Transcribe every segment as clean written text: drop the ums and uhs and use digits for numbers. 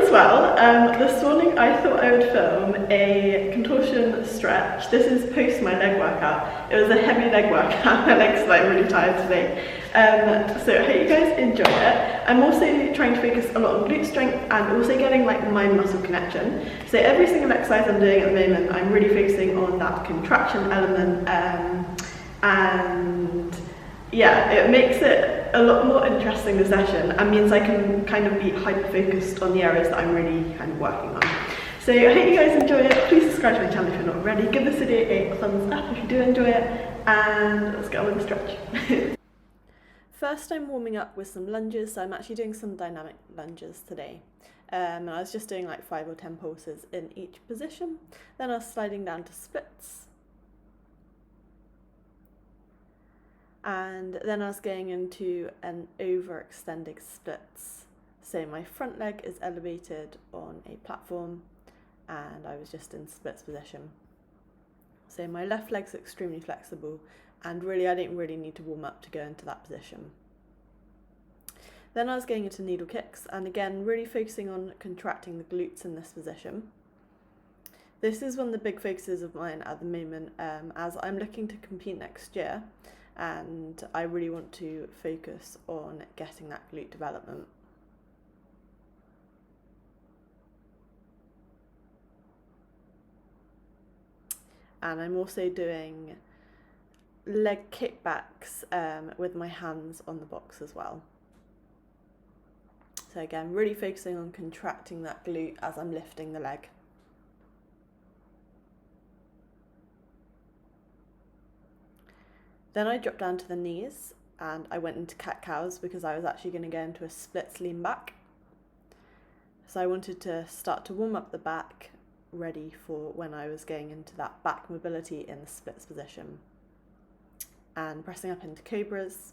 as well. This morning I thought I would film a contortion stretch. This is post my leg workout. It was a heavy leg workout. My legs are like really tired today. So I hope you guys enjoy it. I'm also trying to focus a lot on glute strength and also getting like mind muscle connection. So every single exercise I'm doing at the moment, I'm really focusing on that contraction element, and yeah, it makes it a lot more interesting, the session, and means I can kind of be hyper-focused on the areas that I'm really kind of working on. So I hope you guys enjoy it. Please subscribe to my channel if you're not already. Give this video a thumbs up if you do enjoy it, and let's get on with the stretch. First, I'm warming up with some lunges, so I'm actually doing some dynamic lunges today. And I was just doing like 5 or 10 pulses in each position. Then I was sliding down to splits. And then I was going into an overextended splits. So my front leg is elevated on a platform and I was just in splits position. So my left leg's extremely flexible and really I didn't really need to warm up to go into that position. Then I was going into needle kicks and again really focusing on contracting the glutes in this position. This is one of the big focuses of mine at the moment, as I'm looking to compete next year. And I really want to focus on getting that glute development. And I'm also doing leg kickbacks with my hands on the box as well. So again, really focusing on contracting that glute as I'm lifting the leg. Then I dropped down to the knees and I went into cat-cows because I was actually going to go into a splits lean back. So I wanted to start to warm up the back, ready for when I was going into that back mobility in the splits position. And pressing up into cobras.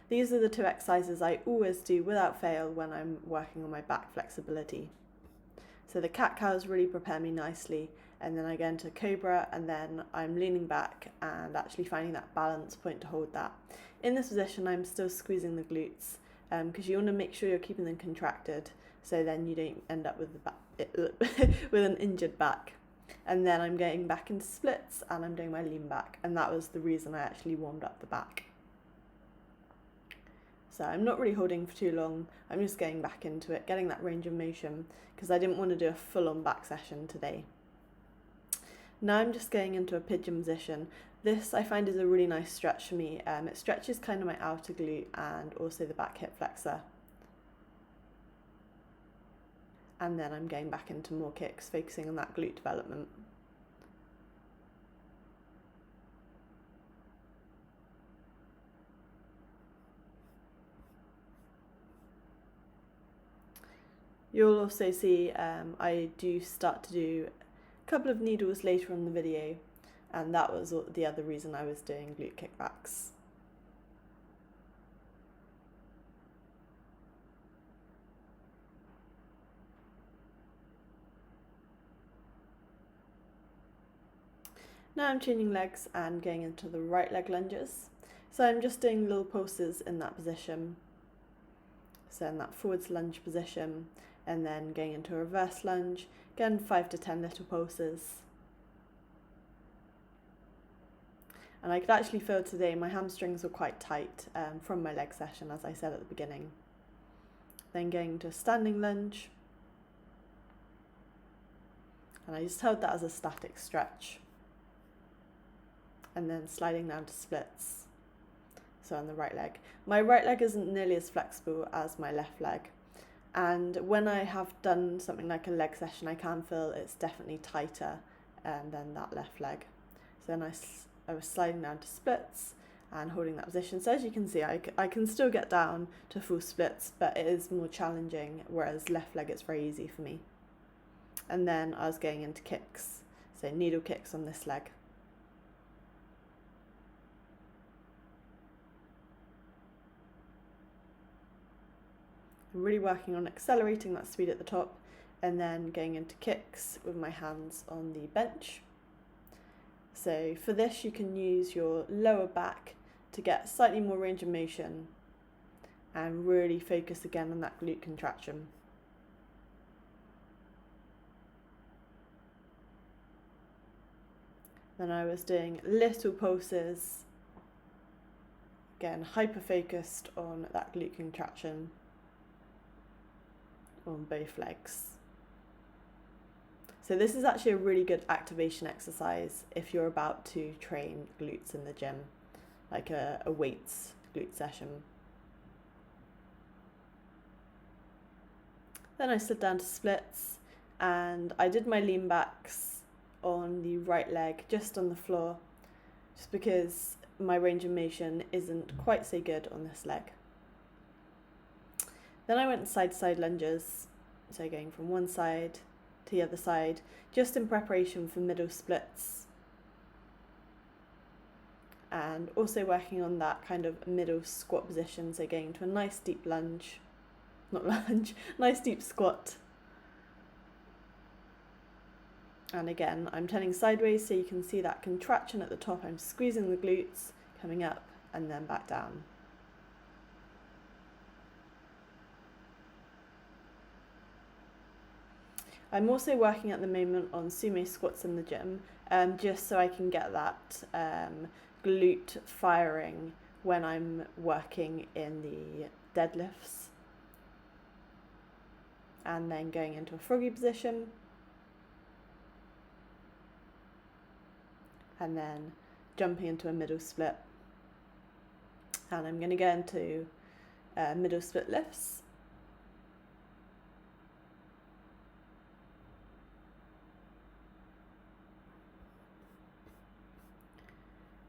These are the 2 exercises I always do without fail when I'm working on my back flexibility. So the cat-cows really prepare me nicely, and then I go into cobra and then I'm leaning back and actually finding that balance point to hold that. In this position I'm still squeezing the glutes because you want to make sure you're keeping them contracted so then you don't end up with the back, with an injured back. And then I'm going back into splits and I'm doing my lean back, and that was the reason I actually warmed up the back. So I'm not really holding for too long, I'm just going back into it, getting that range of motion because I didn't want to do a full-on back session today. Now I'm just going into a pigeon position. This I find is a really nice stretch for me. It stretches kind of my outer glute and also the back hip flexor. And then I'm going back into more kicks, focusing on that glute development. You'll also see I do start to do a couple of needles later on in the video, and that was the other reason I was doing glute kickbacks. Now I'm changing legs and going into the right leg lunges. So I'm just doing little pulses in that position. So in that forwards lunge position, and then going into a reverse lunge, again 5 to 10 little pulses. And I could actually feel today my hamstrings were quite tight from my leg session, as I said at the beginning. Then going into a standing lunge, and I just held that as a static stretch. And then sliding down to splits, so on the right leg. My right leg isn't nearly as flexible as my left leg, and when I have done something like a leg session I can feel it's definitely tighter than that left leg. So then I was sliding down to splits and holding that position. So as you can see I can still get down to full splits, but it is more challenging, whereas left leg it's very easy for me. And then I was going into kicks, so needle kicks on this leg. I'm really working on accelerating that speed at the top and then going into kicks with my hands on the bench. So for this you can use your lower back to get slightly more range of motion and really focus again on that glute contraction. Then I was doing little pulses, again hyper focused on that glute contraction on both legs. So this is actually a really good activation exercise if you're about to train glutes in the gym, like a weights glute session. Then I slid down to splits and I did my lean backs on the right leg, just on the floor, just because my range of motion isn't quite so good on this leg. Then I went side to side lunges, so going from one side to the other side, just in preparation for middle splits, and also working on that kind of middle squat position, so going to a nice deep lunge, nice deep squat. And again, I'm turning sideways so you can see that contraction at the top. I'm squeezing the glutes, coming up and then back down. I'm also working at the moment on sumo squats in the gym, just so I can get that glute firing when I'm working in the deadlifts. And then going into a froggy position. And then jumping into a middle split. And I'm going to go into middle split lifts.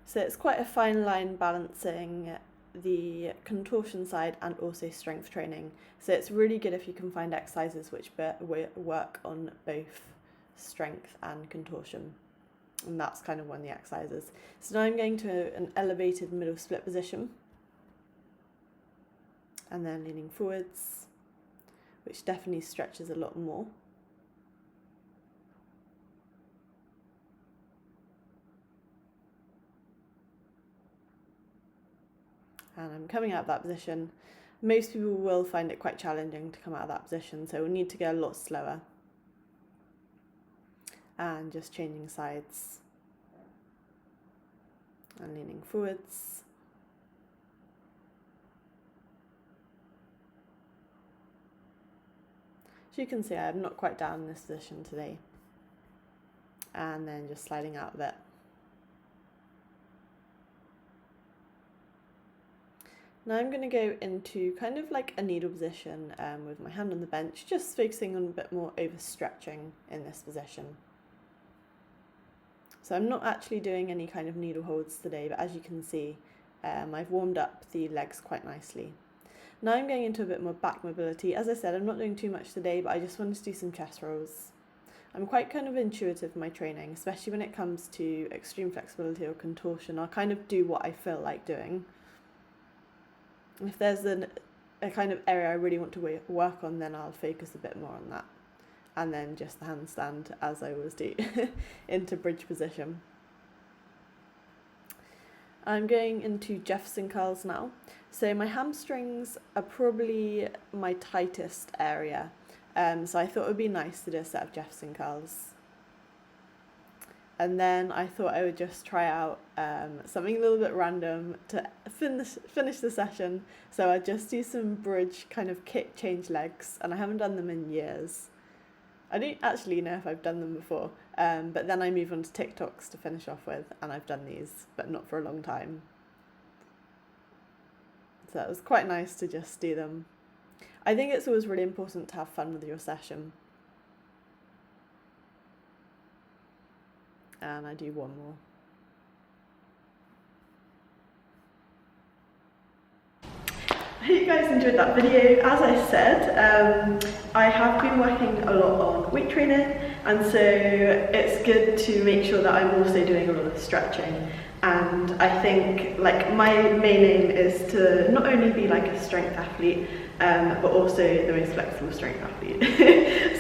So it's quite a fine line balancing the contortion side and also strength training. So it's really good if you can find exercises which work on both strength and contortion. And that's kind of one of the exercises. So now I'm going to an elevated middle split position. And then leaning forwards, which definitely stretches a lot more. And I'm coming out of that position. Most people will find it quite challenging to come out of that position, so we'll need to go a lot slower. And just changing sides. And leaning forwards. As you can see, I'm not quite down in this position today. And then just sliding out of it. Now I'm going to go into kind of like a needle position with my hand on the bench, just focusing on a bit more overstretching in this position. So I'm not actually doing any kind of needle holds today, but as you can see, I've warmed up the legs quite nicely. Now I'm going into a bit more back mobility. As I said, I'm not doing too much today, but I just wanted to do some chest rolls. I'm quite kind of intuitive in my training, especially when it comes to extreme flexibility or contortion. I'll kind of do what I feel like doing. If there's a kind of area I really want to work on, then I'll focus a bit more on that. And then just the handstand, as I always do, into bridge position. I'm going into Jefferson curls now. So my hamstrings are probably my tightest area. So I thought it would be nice to do a set of Jefferson curls. And then I thought I would just try out something a little bit random to finish the session. So I'd just do some bridge kind of kick change legs, and I haven't done them in years. I don't actually know if I've done them before, but then I move on to TikToks to finish off with, and I've done these, but not for a long time. So it was quite nice to just do them. I think it's always really important to have fun with your session. And I do one more. I hope you guys enjoyed that video. As I said, I have been working a lot on weight training, and so it's good to make sure that I'm also doing a lot of stretching. And I think like my main aim is to not only be like a strength athlete, but also the most flexible strength athlete.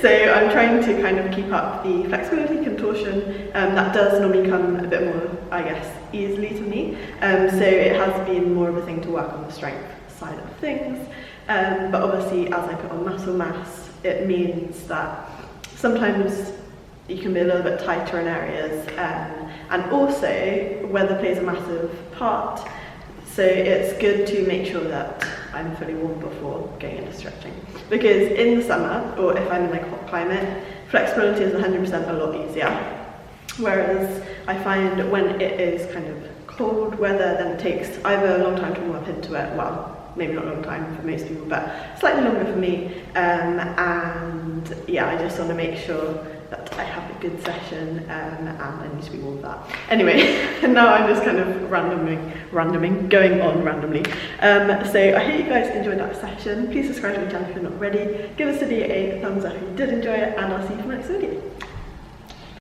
So I'm trying to kind of keep up the flexibility, contortion, that does normally come a bit more, I guess, easily to me. So it has been more of a thing to work on the strength side of things. But obviously as I put on muscle mass, it means that sometimes you can be a little bit tighter in areas, and also weather plays a massive part. So it's good to make sure that I'm fully warm before going into stretching. Because in the summer, or if I'm in like a hot climate, flexibility is 100% a lot easier. Whereas I find when it is kind of cold weather, then it takes either a long time to warm up into it, well, maybe not a long time for most people, but slightly longer for me. And yeah, I just want to make sure that I have a good session, and I need to be warm for that. Anyway, now I'm just kind of going on randomly. So I hope you guys enjoyed that session. Please subscribe to my channel if you're not already. Give this video a thumbs up if you did enjoy it, and I'll see you for the next video.